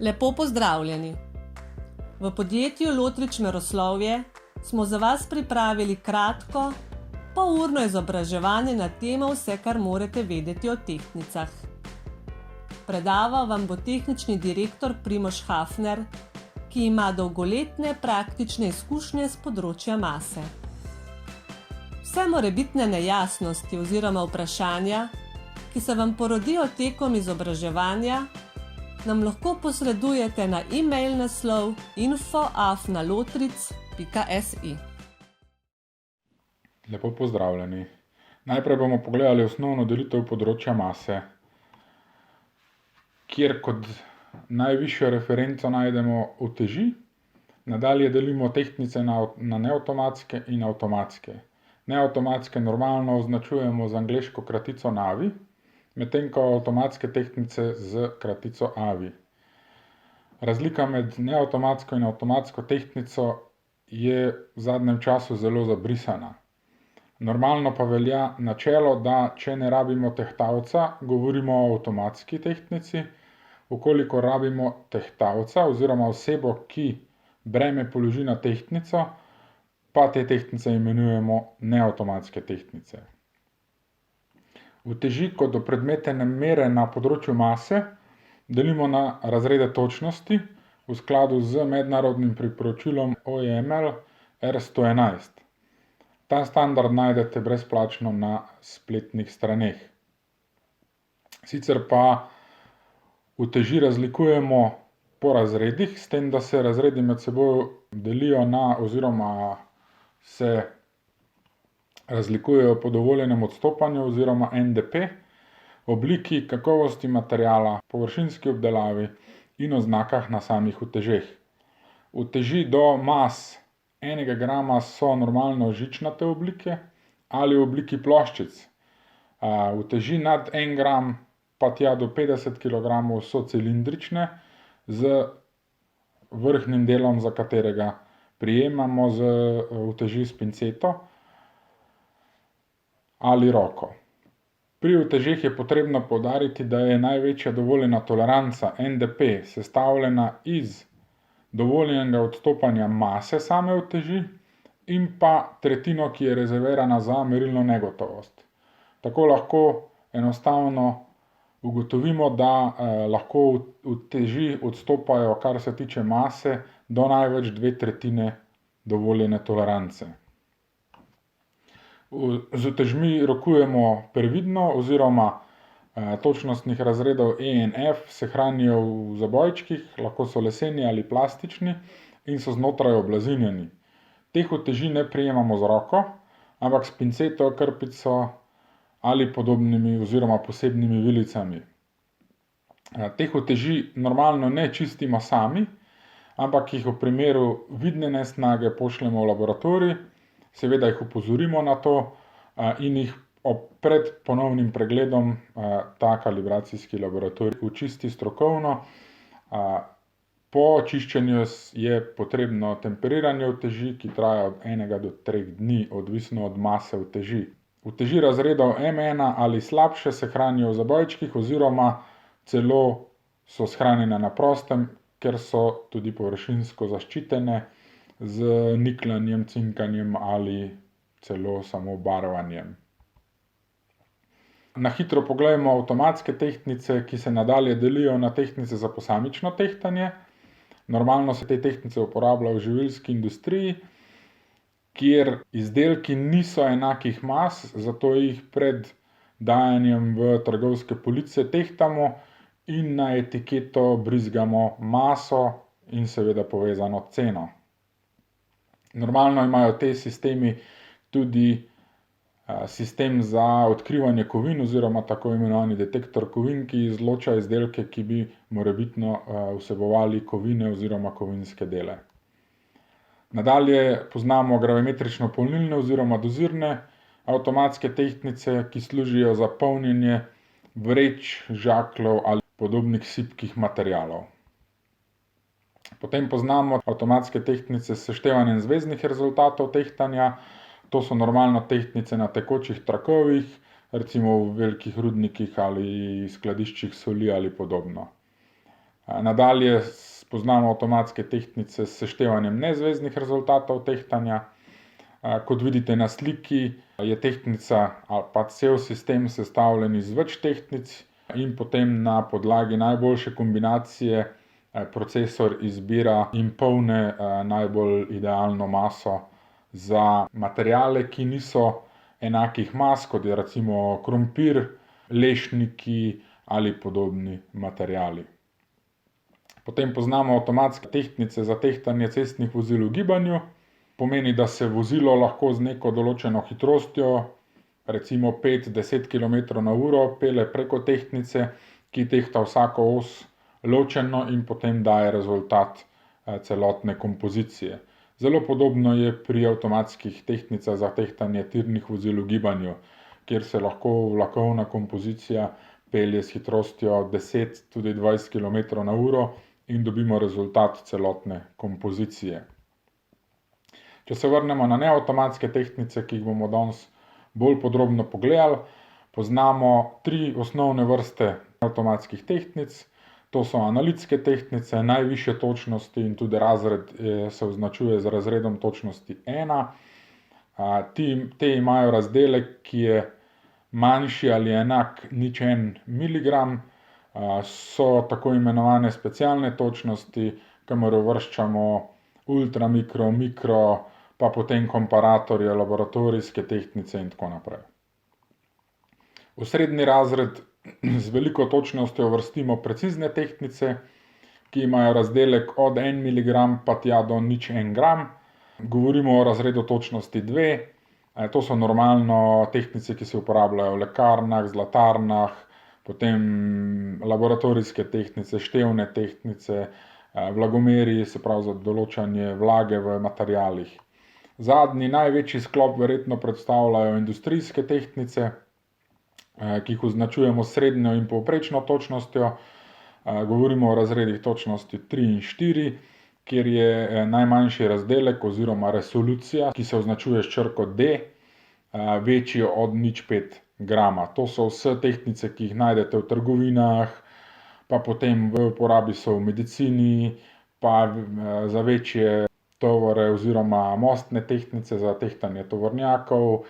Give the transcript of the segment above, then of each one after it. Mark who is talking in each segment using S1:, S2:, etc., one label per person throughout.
S1: Lepo pozdravljeni. V podjetju Lotrič Meroslovje smo za vas pripravili kratko, polurno izobraževanje na temo vse, kar morate vedeti o tehtnicah. Predaval vam bo tehnični direktor Primož Hafner, ki ima dolgoletne praktične izkušnje z področja mase. Vse morebitne nejasnosti oziroma vprašanja, ki se vam porodijo tekom izobraževanja, nam lahko posredujete na e-mail naslov info@lotric.si.
S2: Lepo pozdravljeni. Najprej bomo pogledali osnovno delitev področja mase, kjer kot najvišjo referenco najdemo uteži. Nadalje delimo tehtnice na neavtomatske in avtomatske. Neavtomatske normalno označujemo z angleško kratico NAVI, medtem ko avtomatske tehtnice z kratico AVI. Razlika med neavtomatsko in avtomatsko tehtnico je v zadnjem času zelo zabrisana. Normalno pa velja načelo, da če ne rabimo tehtalca, govorimo o avtomatski tehtnici, ukolikor rabimo tehtalca oziroma osebo, ki breme položi na tehtnico, pa te tehtnice imenujemo neavtomatske tehtnice. Uteži kot opredmetene mere na področju mase delimo na razrede točnosti v skladu z mednarodnim priporočilom OEML R111. Ta standard najdete brezplačno na spletnih straneh. Sicer pa uteži razlikujemo po razredih, s tem, da se razredi med seboj delijo na oziroma se razlikujejo po dovoljenem odstopanju oziroma NDP, obliki, kakovosti materiala, površinski obdelavi in oznakah na samih utežeh. Uteži do mas 1 grama so normalno žičnate oblike ali v obliki ploščic. Uteži nad 1 gram pa tja do 50 kg so cilindrične z vrhnjim delom, za katerega prijemamo z uteži s pinceto ali roko. Pri utežeh je potrebno poudariti, da je največja dovoljena toleranca NDP sestavljena iz dovoljenega odstopanja mase same uteži in pa tretjino, ki je rezervirana za merilno negotovost. Tako lahko enostavno ugotovimo, da lahko uteži odstopajo, kar se tiče mase, do največ 2/3 dovoljene tolerance. Z utežmi rokujemo previdno oziroma točnostnih razredov E in F se hranijo v zabojčkih, lahko so leseni ali plastični in so znotraj oblazinjeni. Teh uteži ne prijemamo z roko, ampak s pinceto, krpico ali podobnimi oziroma posebnimi vilicami. Teh uteži normalno ne čistimo sami, ampak jih v primeru vidne nesnage pošljemo v laboratorij, seveda jih opozorimo na to in jih pred ponovnim pregledom ta kalibracijski laboratorij očisti strokovno. Po čiščenju je potrebno temperiranje uteži, ki traja od 1 do 3 dni, odvisno od mase uteži. Uteži razredov M1 ali slabše se hranijo v zabojčkih oziroma celo so shranjene na prostem, ker so tudi površinsko zaščitene z nikljanjem, cinkanjem ali celo samo barvanjem. Na hitro poglejmo avtomatske tehtnice, ki se nadalje delijo na tehtnice za posamično tehtanje. Normalno se te tehtnice uporabljajo v živilski industriji, kjer izdelki niso enakih mas, zato jih pred dajanjem v trgovske police tehtamo in na etiketo brizgamo maso in seveda povezano ceno. Normalno imajo te sistemi tudi sistem za odkrivanje kovin oziroma tako imenovani detektor kovin, ki izloča izdelke, ki bi morebitno vsebovali kovine oziroma kovinske dele. Nadalje poznamo gravimetrično polnilne oziroma dozirne avtomatske tehtnice, ki služijo za polnjenje vreč, žakljev ali podobnih sipkih materialov. Potem poznamo avtomatske tehtnice s seštevanjem zveznih rezultatov tehtanja. To so normalno tehtnice na tekočih trakovih, recimo v velikih rudnikih ali skladiščih soli ali podobno. Nadalje poznamo avtomatske tehtnice s seštevanjem nezveznih rezultatov tehtanja. Kot vidite na sliki, je tehtnica ali pa cel sistem sestavljen iz več tehtnic in potem na podlagi najboljše kombinacije procesor izbira in polne najbolj idealno maso za materiale, ki niso enakih mas, kot je recimo krompir, lešniki ali podobni materiali. Potem poznamo avtomatske tehtnice za tehtanje cestnih vozil v gibanju. Pomeni, da se vozilo lahko z neko določeno hitrostjo, recimo 5-10 km/h, pelje preko tehtnice, ki tehta vsako os ločeno in potem daje rezultat celotne kompozicije. Zelo podobno je pri avtomatskih tehtnicah za tehtanje tirnih vozil v gibanju, kjer se lahko vlakovna kompozicija pelje s hitrostjo 10, tudi 20 km/h in dobimo rezultat celotne kompozicije. Če se vrnemo na neavtomatske tehtnice, ki jih bomo danes bolj podrobno pogledali, poznamo 3 osnovne vrste avtomatskih tehtnic. To so analitske tehtnice najvišje točnosti in tudi razred se označuje z razredom točnosti 1. Te imajo razdelek, ki je manjši ali enak 0,1 mg. So tako imenovane specialne točnosti, kamor uvrščamo ultra, mikro, mikro, pa potem komparatorje, laboratorijske tehtnice in tako naprej. V srednji razred z veliko točnostjo uvrstimo precizne tehtnice, ki imajo razdelek od 1 mg pa tja do 0,1 g. Govorimo o razredu točnosti 2. To so normalno tehtnice, ki se uporabljajo v lekarnah, zlatarnah, potem laboratorijske tehtnice, števne tehtnice, vlagomeri, se pravi za določanje vlage v materialih. Zadnji, največji sklop verjetno predstavljajo industrijske tehtnice, ki jih označujemo s srednjo in povprečno točnostjo. Govorimo o razredih točnosti 3 in 4, kjer je najmanjši razdelek oziroma resolucija, ki se označuje s črko D, večji od 0,5 grama. To so vse tehtnice, ki jih najdete v trgovinah, pa potem v uporabi so v medicini, pa za večje tovore oziroma mostne tehtnice za tehtanje tovornjakov,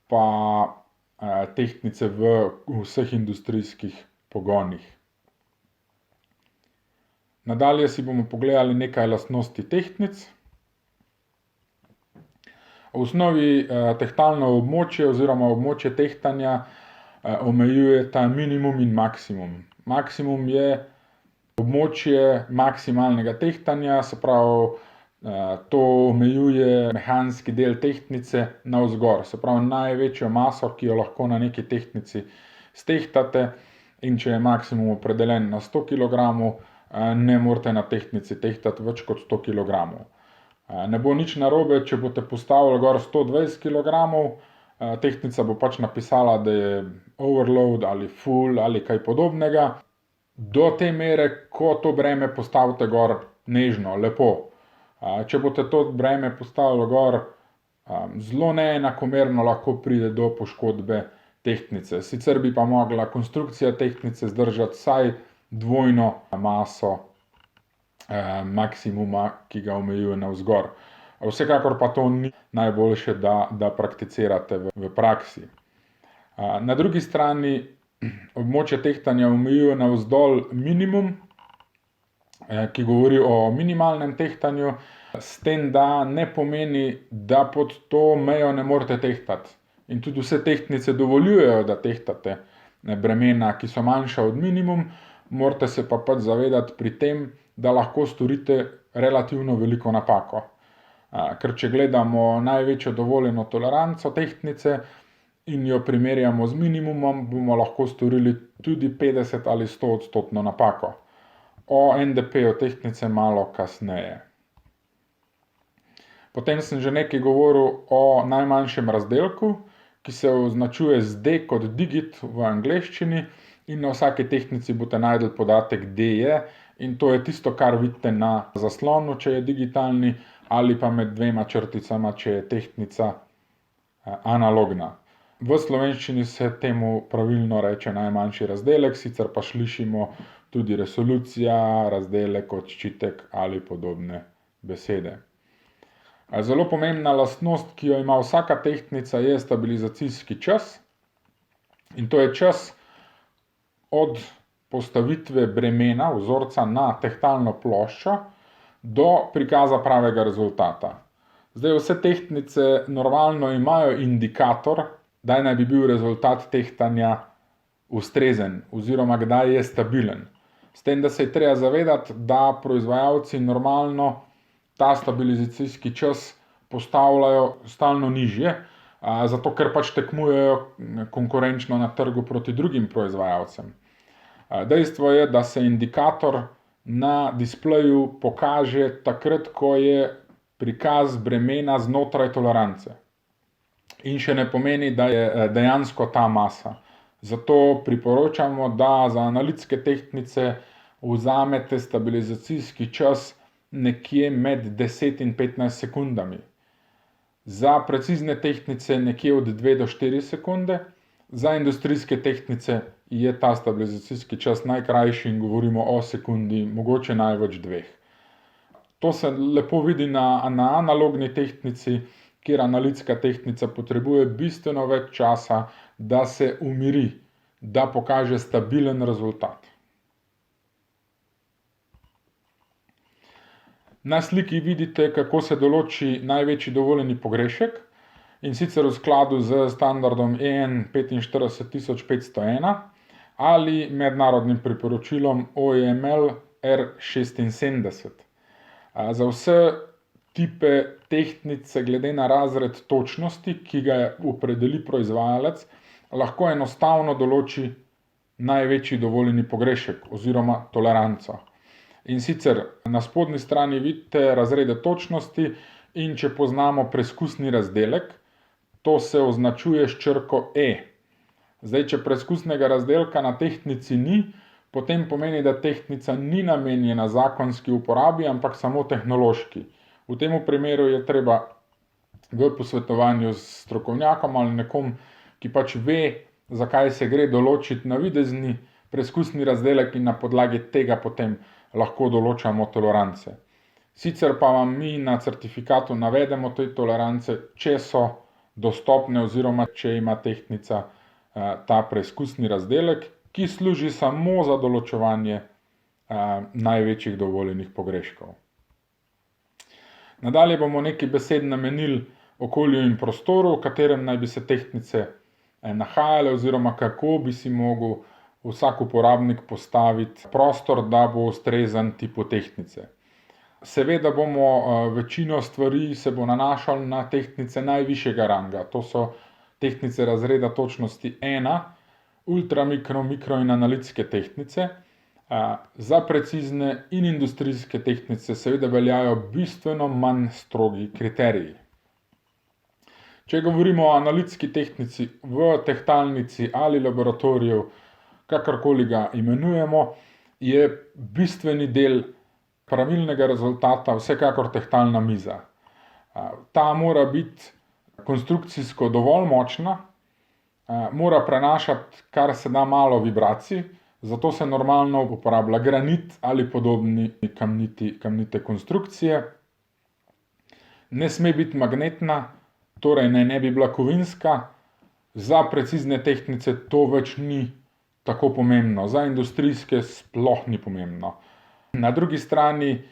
S2: pa tehtnice v vseh industrijskih pogonih. Nadalje si bomo pogledali nekaj lastnosti tehtnic. V osnovi tehtalno območje oziroma območje tehtanja omejujeta minimum in maksimum. Maksimum je območje maksimalnega tehtanja, se pravi, to omejuje mehanski del tehtnice navzgor, se pravi največjo maso, ki jo lahko na neki tehtnici stehtate, in če je maksimum opredeljen na 100 kg, ne morete na tehtnici tehtati več kot 100 kg. Ne bo nič narobe, če boste postavili gor 120 kg, tehtnica bo pač napisala, da je overload ali full ali kaj podobnega, do te mere, ko to breme postavite gor nežno, lepo. Če boste to breme postavili gor zelo neenakomerno, lahko pride do poškodbe tehtnice. Sicer bi pa mogla konstrukcija tehtnice zdržati vsaj dvojno maso maksimuma, ki ga omejuje navzgor. Vsekakor pa to ni najboljše, da prakticirate v praksi. Na drugi strani območje tehtanja omejuje navzdol minimum, ki govori o minimalnem tehtanju, s tem, da ne pomeni, da pod to mejo ne morete tehtati. In tudi vse tehtnice dovoljujejo, da tehtate bremena, ki so manjša od minimum, morate se pa pač zavedati pri tem, da lahko storite relativno veliko napako. Ker če gledamo največjo dovoljeno toleranco tehtnice in jo primerjamo z minimumom, bomo lahko storili tudi 50 ali 100% napako. O NDP-ju tehtnice malo kasneje. Potem sem že nekaj govoril o najmanjšem razdelku, ki se označuje z D kot digit v angleščini, in na vsaki tehtnici boste našli podatek DE, in to je tisto, kar vidite na zaslonu, če je digitalni, ali pa med dvema črticama, če je tehtnica analogna. V slovenščini se temu pravilno reče najmanjši razdelek, sicer pa slišimo tudi resolucija, razdelek, odščitek ali podobne besede. Zelo pomembna lastnost, ki jo ima vsaka tehtnica, je stabilizacijski čas. In to je čas od postavitve bremena vzorca na tehtalno ploščo do prikaza pravega rezultata. Zdaj, vse tehtnice normalno imajo indikator, kdaj naj bi bil rezultat tehtanja ustrezen oziroma kdaj je stabilen. S tem, da se je treba zavedati, da proizvajalci normalno ta stabilizacijski čas postavljajo stalno nižje, zato ker pač tekmujejo konkurenčno na trgu proti drugim proizvajalcem. Dejstvo je, da se indikator na displeju pokaže takrat, ko je prikaz bremena znotraj tolerance. In še ne pomeni, da je dejansko ta masa. Zato priporočamo, da za analitske tehtnice vzamete stabilizacijski čas nekje med 10 in 15 sekundami. Za precizne tehtnice nekje od 2 do 4 sekunde, za industrijske tehtnice je ta stabilizacijski čas najkrajši in govorimo o sekundi, mogoče največ 2. To se lepo vidi na analogni tehtnici, kjer analitska tehtnica potrebuje bistveno več časa, da se umiri, da pokaže stabilen rezultat. Na sliki vidite, kako se določi največji dovoljeni pogrešek, in sicer v skladu z standardom EN 45501 ali mednarodnim priporočilom OEML R76. Za vse tipe tehtnice glede na razred točnosti, ki ga opredeli proizvajalec, lahko enostavno določi največji dovoljeni pogrešek oziroma toleranco. In sicer na spodnji strani vidite razrede točnosti in če poznamo preskusni razdelek, to se označuje s črko E. Zdaj, če preskusnega razdelka na tehtnici ni, potem pomeni, da tehtnica ni namenjena zakonski uporabi, ampak samo tehnološki. V tem primeru je treba v posvetovanju s strokovnjakom ali nekom, ki pač ve, zakaj se gre, določiti navidezni preskusni razdelek in na podlagi tega potem lahko določamo tolerance. Sicer pa vam mi na certifikatu navedemo te tolerance, če so dostopne oziroma če ima tehtnica ta preskusni razdelek, ki služi samo za določevanje največjih dovoljenih pogreškov. Nadalje bomo nekaj besed namenili okolju in prostoru, v katerem naj bi se tehtnice nahajale oziroma kako bi si mogel vsak uporabnik postaviti prostor, da bo ustrezen tipu tehtnice. Seveda bomo večino stvari se bo nanašalo na tehtnice najvišjega ranga. To so tehtnice razreda točnosti 1, ultra, mikro in analitske tehtnice. Za precizne in industrijske tehtnice seveda veljajo bistveno manj strogi kriteriji. Če govorimo o analitski tehtnici v tehtalnici ali laboratoriju, kakorkoli ga imenujemo, je bistveni del pravilnega rezultata vsekakor tehtalna miza. Ta mora biti konstrukcijsko dovolj močna, mora prenašati kar se da malo vibracij, zato se normalno uporablja granit ali podobne kamnite konstrukcije. Ne sme biti magnetna, torej ne bi bila kovinska, za precizne tehtnice to več ni tako pomembno, za industrijske sploh ni pomembno. Na drugi strani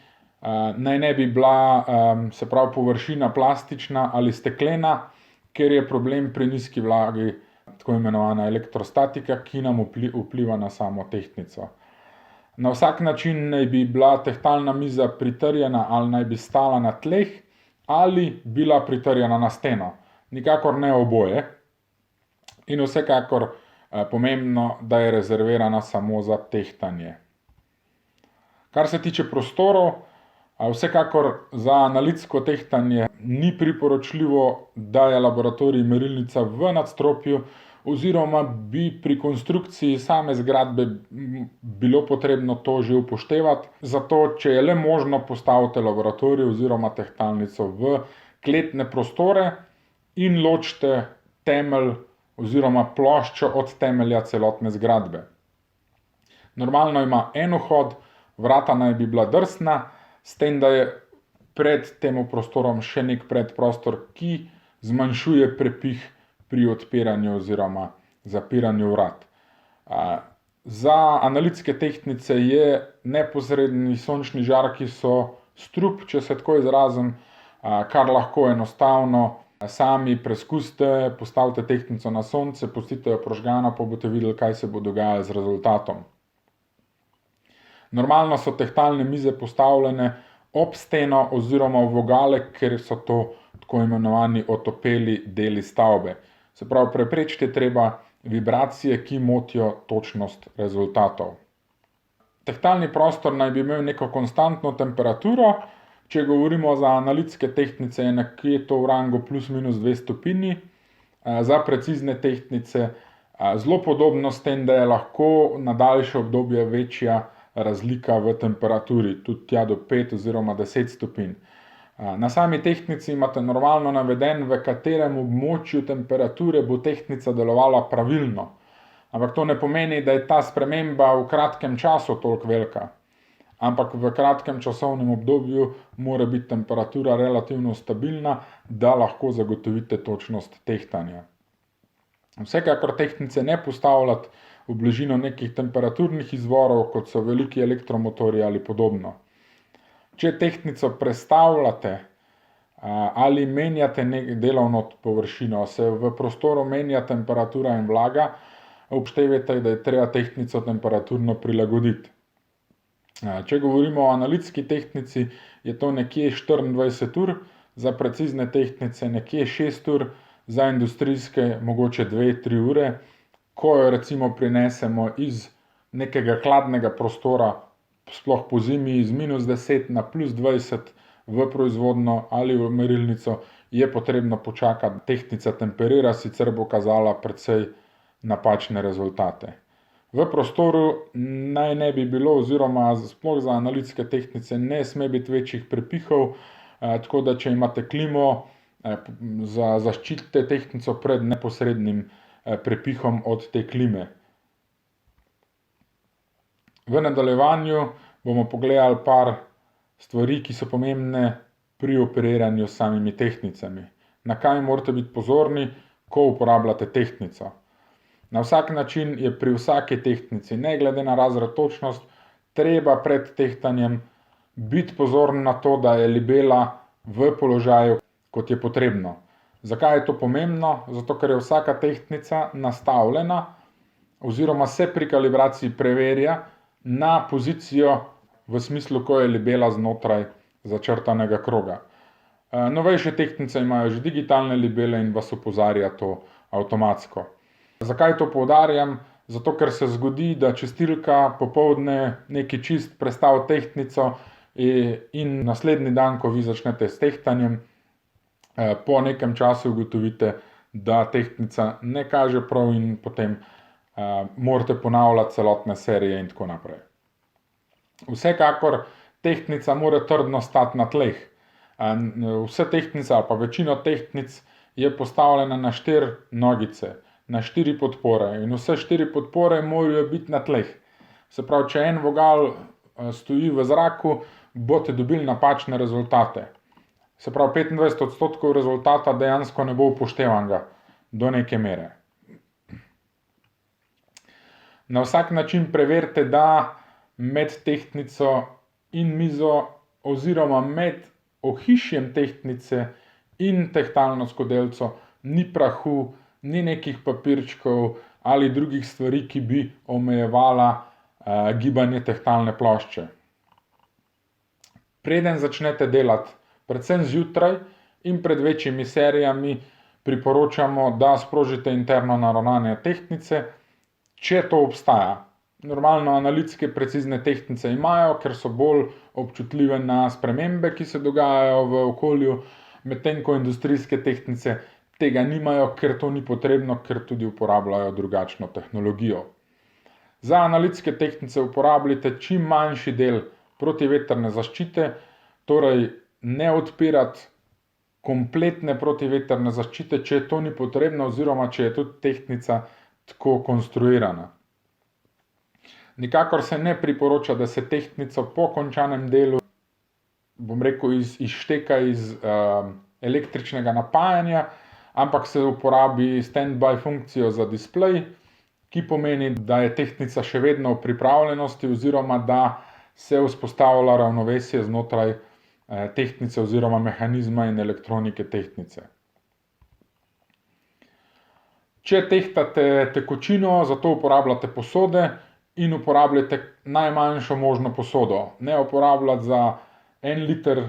S2: naj ne bi bila se pravi površina plastična ali steklena, ker je problem pri nizki vlagi tako imenovana elektrostatika, ki nam vpliva na samo tehtnico. Na vsak način naj bi bila tehtalna miza pritrjena ali naj bi stala na tleh ali bila pritrjena na steno. Nikakor ne oboje. In vsekakor pomembno, da je rezervirana samo za tehtanje. Kar se tiče prostorov, vsekakor za analitsko tehtanje ni priporočljivo, da je laboratorij merilnica v nadstropju oziroma bi pri konstrukciji same zgradbe bilo potrebno to že upoštevati. Zato, če je le možno, postavite laboratorij oziroma tehtalnico v kletne prostore in ločite temelj oziroma ploščo od temelja celotne zgradbe. Normalno ima en vhod, vrata naj bi bila drsna, s tem, da je pred tem prostorom še nek predprostor, ki zmanjšuje prepih pri odpiranju oziroma zapiranju vrat. Za analitske tehtnice je neposredni sončni žarki so strup, če se tako izrazim, kar lahko enostavno sami preskusite, postavite tehtnico na sonce, pustite jo prožgano, pa boste videli, kaj se bo dogajalo z rezultatom. Normalno so tehtalne mize postavljene ob steno oziroma v vogale, ker so to tako imenovani otopeli deli stavbe. Se pravi, preprečiti je treba vibracije, ki motijo točnost rezultatov. Tehtalni prostor naj bi imel neko konstantno temperaturo. Če govorimo za analitske tehtnice, je nekje to v rangu plus minus 2 stopinji. Za precizne tehtnice zelo podobno s tem, da je lahko na daljše obdobje večja razlika v temperaturi, tudi tja do 5 oziroma 10 stopinj. Na sami tehtnici imate normalno naveden, v katerem območju temperature bo tehtnica delovala pravilno. Ampak to ne pomeni, da je ta sprememba v kratkem času toliko velika. Ampak v kratkem časovnem obdobju mora biti temperatura relativno stabilna, da lahko zagotovite točnost tehtanja. Vsekakor tehtnice ne postavljati v bližino nekih temperaturnih izvorov, kot so veliki elektromotorji ali podobno. Če tehtnico prestavljate ali menjate delovno površino, se v prostoru menja temperatura in vlaga, upoštevajte, da je treba tehtnico temperaturno prilagoditi. Če govorimo o analitski tehtnici, je to nekje 24 ur, za precizne tehtnice nekje 6 ur, za industrijske mogoče 2-3 ure. Ko jo recimo prinesemo iz nekega hladnega prostora, sploh po zimi, iz -10 na +20 v proizvodno ali v merilnico, je potrebno počakati, tehtnica temperira, sicer bo kazala precej napačne rezultate. V prostoru naj ne bi bilo, oziroma sploh za analitske tehtnice ne sme biti večjih prepihov, tako da če imate klimo, zaščitite tehtnico pred neposrednim prepihom od te klime. V nadaljevanju bomo pogledali par stvari, ki so pomembne pri operiranju s samimi tehtnicami. Na kaj morate biti pozorni, ko uporabljate tehtnico. Na vsak način je pri vsaki tehtnici, ne glede na razred točnost, treba pred tehtanjem biti pozoren na to, da je libela v položaju, kot je potrebno. Zakaj je to pomembno? Zato, ker je vsaka tehtnica nastavljena oziroma se pri kalibraciji preverja na pozicijo v smislu, ko je libela znotraj začrtanega kroga. Novejše tehtnice imajo že digitalne libele in vas opozarja to avtomatsko. Zakaj to poudarjam? Zato, ker se zgodi, da čistilka popoldne neki čist prestavi tehtnico in naslednji dan, ko vi začnete s tehtanjem, po nekem času ugotovite, da tehtnica ne kaže prav in potem morate ponavljati celotne serije in tako naprej. Vsekakor tehtnica mora trdno stati na tleh. Vse tehtnice ali pa večino tehtnic je postavljena na 4 nogice, na 4 podpore in vse 4 podpore morajo biti na tleh. Se pravi, če en vogal stoji v zraku, boste dobili napačne rezultate. Se pravi, 25% rezultata dejansko ne bo upoštevanega do neke mere. Na vsak način preverite, da med tehtnico in mizo oziroma med ohišjem tehtnice in tehtalno skodelico ni prahu, ni nekih papirčkov ali drugih stvari, ki bi omejevala gibanje tehtalne plošče. Preden začnete delati, predvsem zjutraj in pred večjimi serijami, priporočamo, da sprožite interno naravnanje tehtnice, če to obstaja. Normalno analitske precizne tehtnice imajo, ker so bolj občutljive na spremembe, ki se dogajajo v okolju, medtem ko industrijske tehtnice tega nimajo, ker to ni potrebno, ker tudi uporabljajo drugačno tehnologijo. Za analitske tehtnice uporabljajte čim manjši del protivetrne zaščite, torej ne odpirati kompletne protivetrne zaščite, če to ni potrebno oziroma če je tudi tehtnica tako konstruirana. Nikakor se ne priporoča, da se tehtnico po končanem delu, izšteka iz električnega napajanja, ampak se uporabi stand-by funkcijo za displej, ki pomeni, da je tehtnica še vedno v pripravljenosti oziroma da se vzpostavlja ravnovesje znotraj tehtnice oziroma mehanizma in elektronike tehtnice. Če tehtate tekočino, zato uporabljate posode in uporabljate najmanjšo možno posodo. Ne uporabljati za 1 liter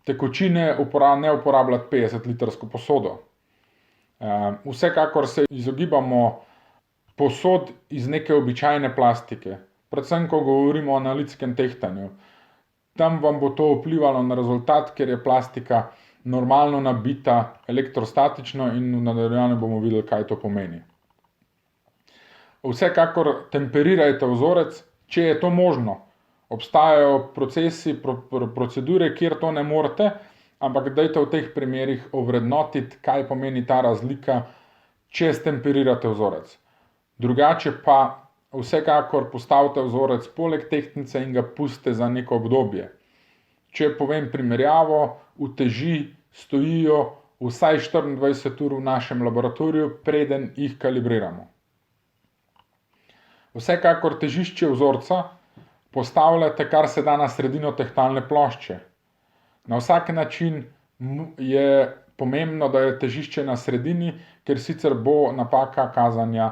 S2: tekočine, ne uporabljati 50-litrsko posodo. Vsekakor se izogibamo posod iz neke običajne plastike, predvsem ko govorimo o analitskem tehtanju. Tam vam bo to vplivalo na rezultat, ker je plastika normalno nabita elektrostatično in v nadaljevanju bomo videli, kaj to pomeni. Vsekakor temperirajte vzorec, če je to možno. Obstajajo procesi, procedure, kjer to ne morete, ampak dajte v teh primerih ovrednotiti, kaj pomeni ta razlika, če stemperirate vzorec. Drugače pa vsekakor postavite vzorec poleg tehtnice in ga pustite za neko obdobje. Če povem primerjavo, uteži stojijo vsaj 24 ur v našem laboratoriju, preden jih kalibriramo. Vsekakor težišče vzorca postavljate kar se da na sredino tehtalne plošče. Na vsak način je pomembno, da je težišče na sredini, ker sicer bo napaka kazanja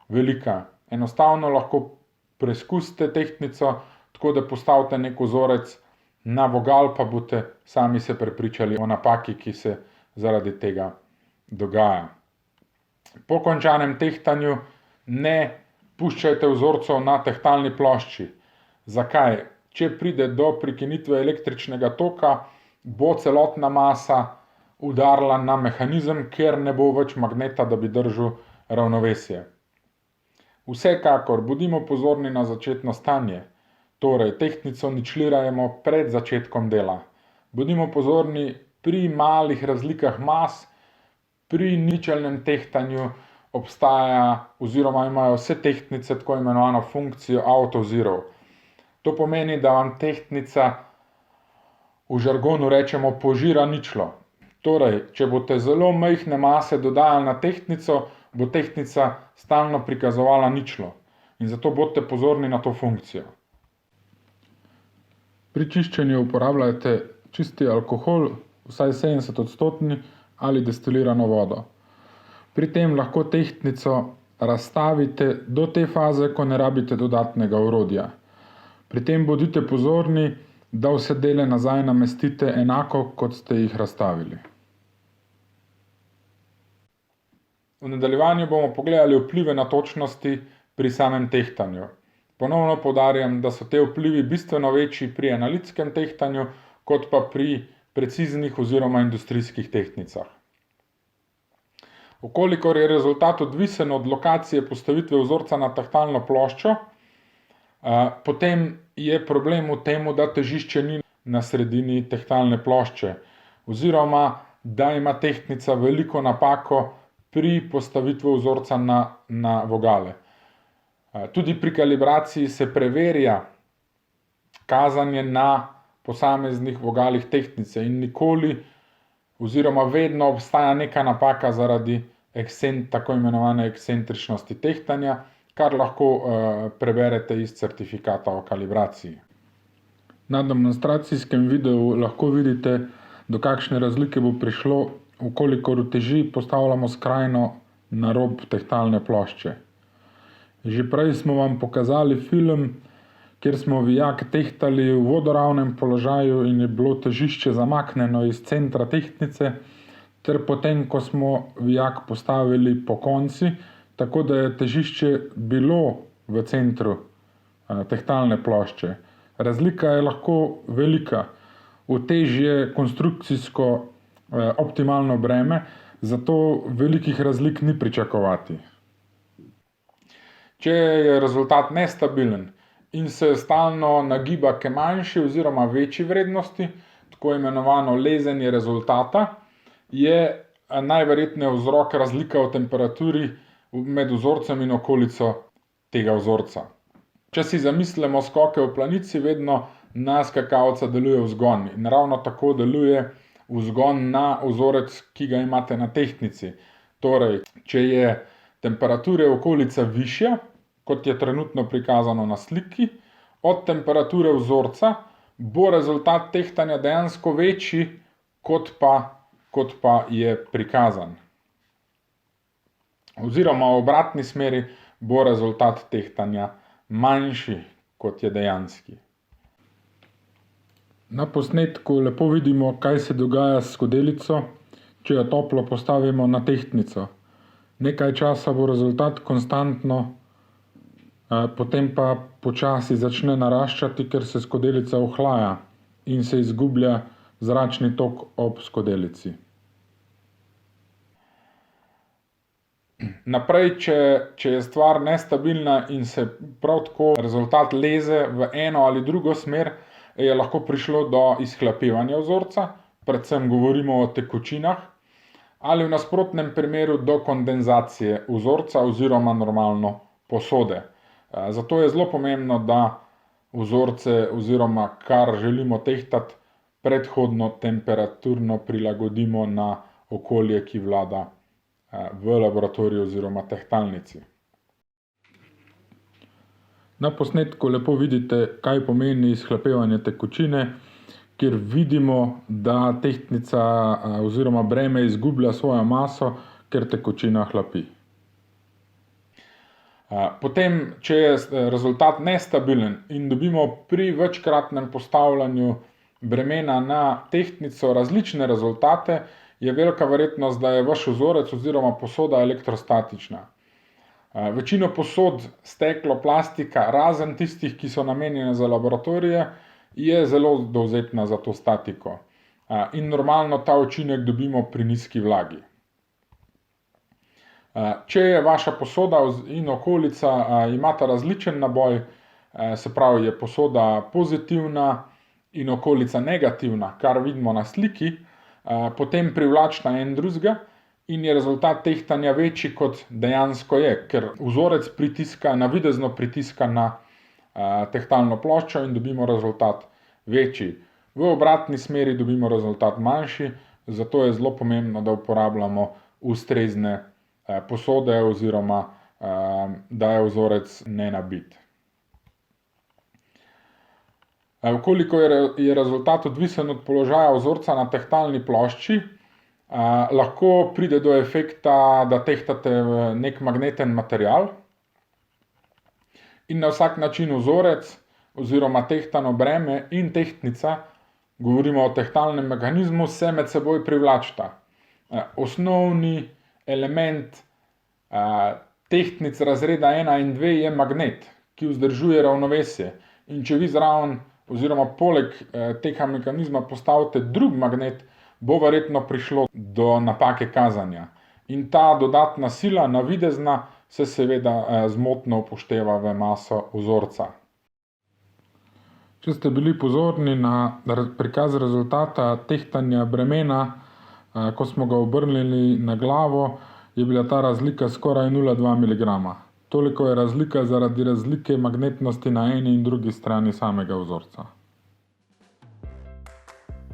S2: velika. Enostavno lahko preizkusite tehtnico, tako da postavite nek vzorec na vogal, pa boste sami se prepričali o napaki, ki se zaradi tega dogaja. Po končanem tehtanju ne puščajte vzorcev na tehtalni plošči. Zakaj? Če pride do prekinitve električnega toka, bo celotna masa udarila na mehanizem, ker ne bo več magneta, da bi držal ravnovesje. Vsekakor bodimo pozorni na začetno stanje. Torej, tehtnico ničlirajmo pred začetkom dela. Bodimo pozorni pri malih razlikah mas, pri ničelnem tehtanju obstaja oziroma imajo vse tehtnice tako imenovano funkcijo auto zero. To pomeni, da vam tehtnica, v žargonu rečemo, požira ničlo. Torej, če boste zelo majhne mase dodajali na tehtnico, bo tehtnica stalno prikazovala ničlo. In zato bodite pozorni na to funkcijo. Pri čiščenju uporabljajte čisti alkohol, vsaj 70% ali destilirano vodo. Pri tem lahko tehtnico razstavite do te faze, ko ne rabite dodatnega orodja. Pri tem bodite pozorni, da vse dele nazaj namestite enako, kot ste jih razstavili. V nadaljevanju bomo pogledali vplive na točnosti pri samem tehtanju. Ponovno poudarjam, da so te vplivi bistveno večji pri analitskem tehtanju, kot pa pri preciznih oziroma industrijskih tehtnicah. Vkolikor je rezultat odvisen od lokacije postavitve vzorca na tehtalno ploščo, potem je problem v tem, da težišče ni na sredini tehtalne plošče oziroma da ima tehtnica veliko napako pri postavitvi vzorca na vogale. Tudi pri kalibraciji se preverja kazanje na posameznih vogalih tehtnice in nikoli oziroma vedno obstaja neka napaka zaradi tako imenovane ekscentričnosti tehtanja, kar lahko preberete iz certifikata o kalibraciji. Na demonstracijskem videu lahko vidite, do kakšne razlike bo prišlo, vkolikor uteži postavljamo skrajno na rob tehtalne plošče. Že prej smo vam pokazali film, kjer smo vijak tehtali v vodoravnem položaju in je bilo težišče zamaknjeno iz centra tehtnice, ter potem, ko smo vijak postavili pokonci, tako da je težišče bilo v centru tehtalne plošče. Razlika je lahko velika. V težje konstrukcijsko optimalno breme, zato velikih razlik ni pričakovati. Če je rezultat nestabilen in se stalno nagiba k manjši oziroma večji vrednosti, tako imenovano lezenje rezultata, je najverjetneje vzrok razlika v temperaturi med vzorcem in okolico tega vzorca. Če si zamislimo skoke v planici, vedno na skakalca deluje vzgon in ravno tako deluje vzgon na vzorec, ki ga imate na tehtnici. Torej, če je temperatura okolica višja, kot je trenutno prikazano na sliki, od temperature vzorca, bo rezultat tehtanja dejansko večji, kot pa je prikazan. Oziroma v obratni smeri bo rezultat tehtanja manjši, kot je dejanski. Na posnetku lepo vidimo, kaj se dogaja s skodelico, če jo toplo postavimo na tehtnico. Nekaj časa bo rezultat konstantno, potem pa počasi začne naraščati, ker se skodelica ohlaja in se izgublja zračni tok ob skodelici. Naprej, če je stvar nestabilna in se prav tako rezultat leze v eno ali drugo smer, je lahko prišlo do izhlapevanja vzorca, predvsem govorimo o tekočinah, ali v nasprotnem primeru do kondenzacije vzorca oziroma normalno posode. Zato je zelo pomembno, da vzorce oziroma kar želimo tehtati, predhodno temperaturno prilagodimo na okolje, ki vlada v laboratoriju oziroma tehtalnici. Na posnetku lepo vidite, kaj pomeni izhlapevanje tekočine, kjer vidimo, da tehtnica oziroma breme izgublja svojo maso, ker tekočina hlapi. Potem, če je rezultat nestabilen in dobimo pri večkratnem postavljanju bremena na tehtnico različne rezultate, je velika verjetnost, da je vaš vzorec oziroma posoda elektrostatična. Večino posod, steklo, plastika, razen tistih, ki so namenjene za laboratorije, je zelo dovzetna za to statiko. In normalno ta učinek dobimo pri nizki vlagi. Če je vaša posoda in okolica imata različen naboj, se pravi, je posoda pozitivna in okolica negativna, kar vidimo na sliki, potem privlačna en drugega in je rezultat tehtanja večji, kot dejansko je, ker vzorec navidezno pritiska na tehtalno ploščo in dobimo rezultat večji. V obratni smeri dobimo rezultat manjši, zato je zelo pomembno, da uporabljamo ustrezne posode oziroma da je vzorec nenabit. Koliko je rezultat odvisen od položaja vzorca na tehtalni plošči, lahko pride do efekta, da tehtate nek magneten material in na vsak način vzorec oziroma tehtano breme in tehtnica, govorimo o tehtalnem mehanizmu, se med seboj privlačita. Osnovni element tehtnic razreda 1 in 2 je magnet, ki vzdržuje ravnovesje. In če vi zraven oziroma poleg tega mehanizma postavite drug magnet, bo verjetno prišlo do napake kazanja. In ta dodatna sila, navidezna, se seveda zmotno upošteva v maso vzorca. Če ste bili pozorni na prikaz rezultata tehtanja bremena, ko smo ga obrnili na glavo, je bila ta razlika skoraj 0,2 mg. Toliko je razlika zaradi razlike magnetnosti na eni in drugi strani samega vzorca.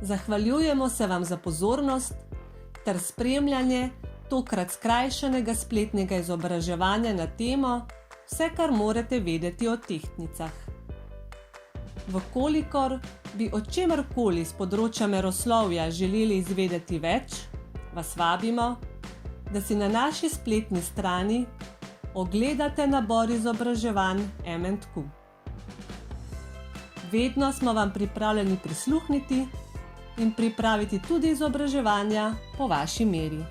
S1: Zahvaljujemo se vam za pozornost ter spremljanje tokrat skrajšanega spletnega izobraževanja na temo Vse, kar morate vedeti o tehtnicah. Vkolikor bi o čemerkoli s področja meroslovja želeli izvedeti več, vas vabimo, da si na naši spletni strani ogledate nabor izobraževanj M&Q. Vedno smo vam pripravljeni prisluhniti in pripraviti tudi izobraževanja po vaši meri.